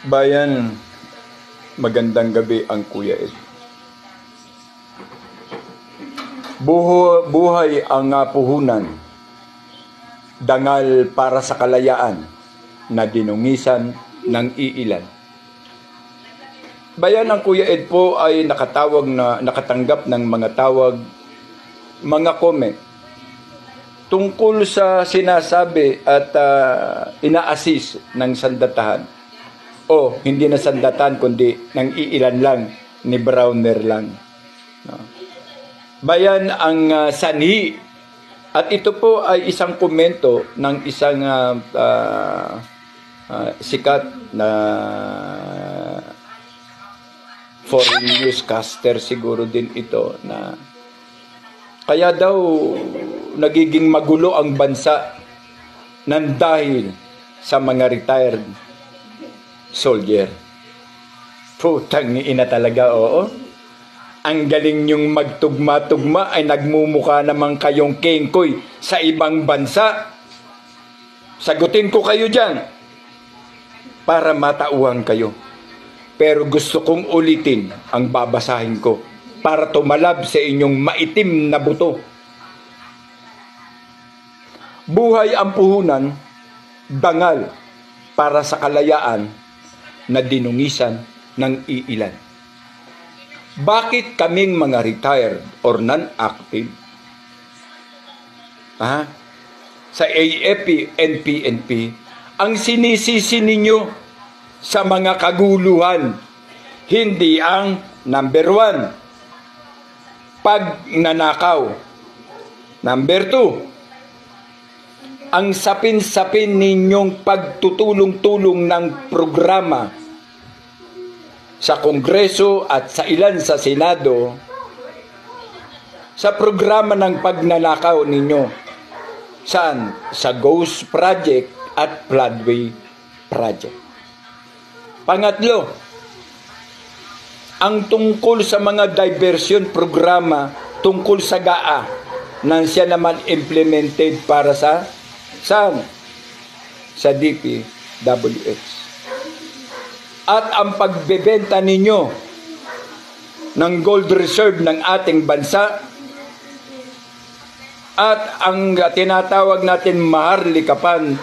Bayan, magandang gabi ang Kuya Ed. Buhay ang puhunan, dangal para sa kalayaan na dinungisan ng iilan. Bayan, ang Kuya Ed po ay nakatanggap ng mga tawag, mga comment tungkol sa sinasabi at ina-assist ng sandatahan. O hindi na sandatan kundi ng iilan lang, ni Browner lang. No? Bayan, ang sanhi. At ito po ay isang komento ng isang sikat na foreign newscaster siguro din ito, na kaya daw nagiging magulo ang bansa nang dahil sa mga retired soldier. Putang ina talaga, oo. Ang galing nyong magtugma-tugma, ay nagmumukha naman kayong kengkoy sa ibang bansa. Sagutin ko kayo dyan para matauhan kayo. Pero gusto kong ulitin ang babasahin ko para tumalab sa inyong maitim na buto. Buhay ang puhunan, dangal para sa kalayaan na dinungisan ng iilan. Bakit kaming mga retired or non-active sa AFP and PNP ang sinisisi ninyo sa mga kaguluhan? Hindi ang number 1, pagnanakaw. Number 2, ang sapin-sapin ninyong pagtutulong-tulong ng programa sa Kongreso at sa ilan sa Senado sa programa ng pagnanakaw ninyo. Saan? Sa Ghost Project at Floodway Project. Pangatlo, ang tungkol sa mga diversion programa tungkol sa GAA nang siya naman implemented para sa saan? Sa DPWH. At ang pagbebenta ninyo ng gold reserve ng ating bansa at ang tinatawag natin maharlikapan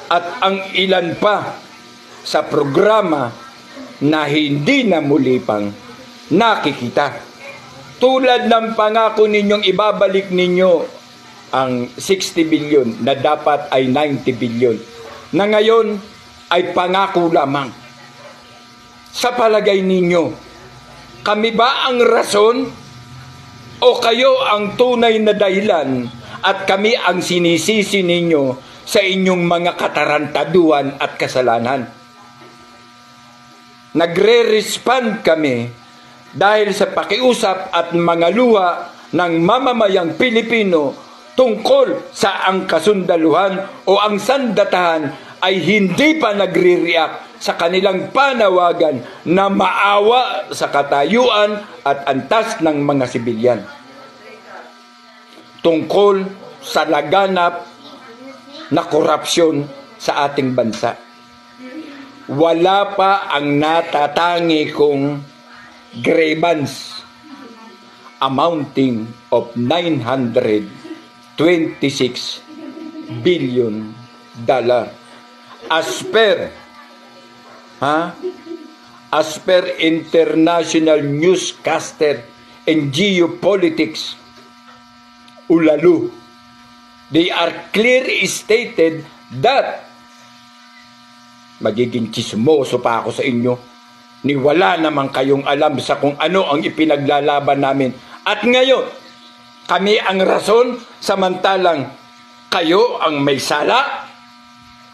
at ang ilan pa sa programa na hindi na muli pang nakikita. Tulad ng pangako ninyong ibabalik ninyo ang 60 billion na dapat ay 90 billion na ngayon ay pangako lamang. Sa palagay ninyo, kami ba ang rason o kayo ang tunay na dahilan at kami ang sinisisi ninyo sa inyong mga katarantaduhan at kasalanan? Nagre-respond kami dahil sa pakiusap at mga luha ng mamamayang Pilipino tungkol sa ang kasundaluhan o ang sandatahan ay hindi pa nagre-react sa kanilang panawagan na maawa sa katayuan at antas ng mga sibilyan tungkol sa laganap na korupsyon sa ating bansa. Wala pa ang natatangi kong grievance amounting of 926 billion dollar as per international newscaster and geopolitics Ulalu. They are clearly stated that magiging chismoso pa ako sa inyo, ni wala naman kayong alam sa kung ano ang ipinaglalaban namin. At ngayon, kami ang rason, samantalang kayo ang may sala,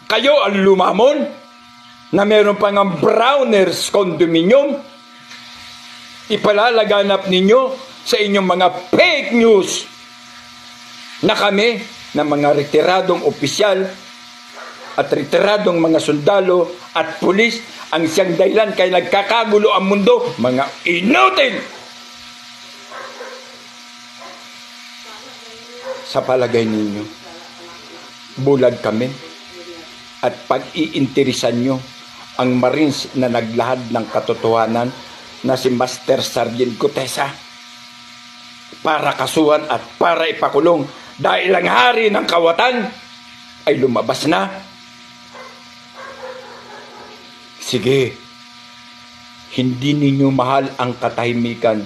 kayo ang lumamon, na meron pang ang Browners condominium, ipalalaganap ninyo sa inyong mga fake news na kami, na mga retiradong opisyal at retiradong mga sundalo at pulis, ang siyang dahilan kay nagkakagulo ang mundo. Mga inutil! Sa palagay ninyo, bulag kami at pag-iinteresan nyo ang Marines na naglahad ng katotohanan na si Master Sergeant Gutesa para kasuhan at para ipakulong dahil ang hari ng kawatan ay lumabas na. Sige, hindi ninyo mahal ang katahimikan,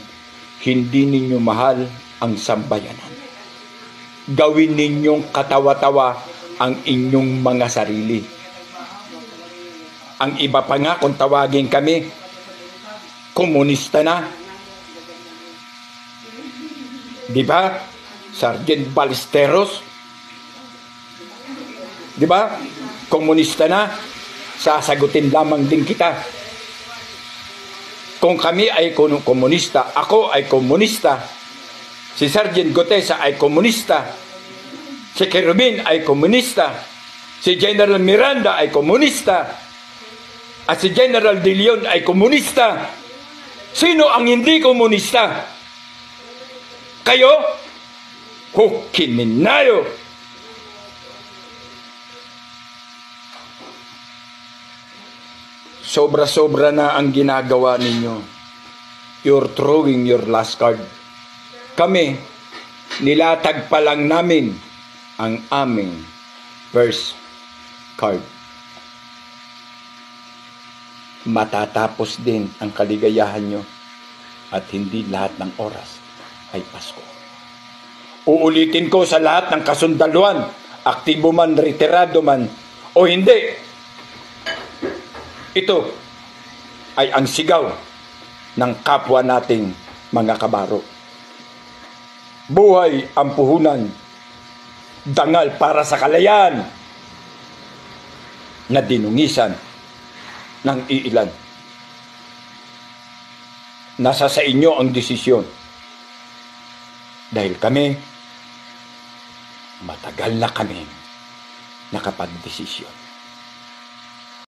hindi ninyo mahal ang sambayanan. Gawin ninyong katawa-tawa ang inyong mga sarili. Ang iba pa nga kung tawagin kami, komunista na. Di ba? Sergeant Ballesteros. Di ba? Komunista na. Sasagutin lamang din kita. Kung kami ay komunista, ako ay komunista, si Sergeant Gutesa ay komunista, si Kerubin ay komunista, si General Miranda ay komunista, at si General De Leon ay komunista. Sino ang hindi komunista? Kayo? Hukiminayo! Sobra-sobra na ang ginagawa ninyo. You're throwing your last card. Kami, nilatag pa lang namin ang aming first card. Matatapos din ang kaligayahan nyo at hindi lahat ng oras ay Pasko. Uulitin ko sa lahat ng kasundaluhan, aktibo man, retirado man, o hindi. Ito ay ang sigaw ng kapwa nating mga kabaro. Buhay ang puhunan, dangal para sa kalayaan na dinungisan ng iilan. Nasa sa inyo ang desisyon. Dahil kami, matagal na kami nakapagdesisyon.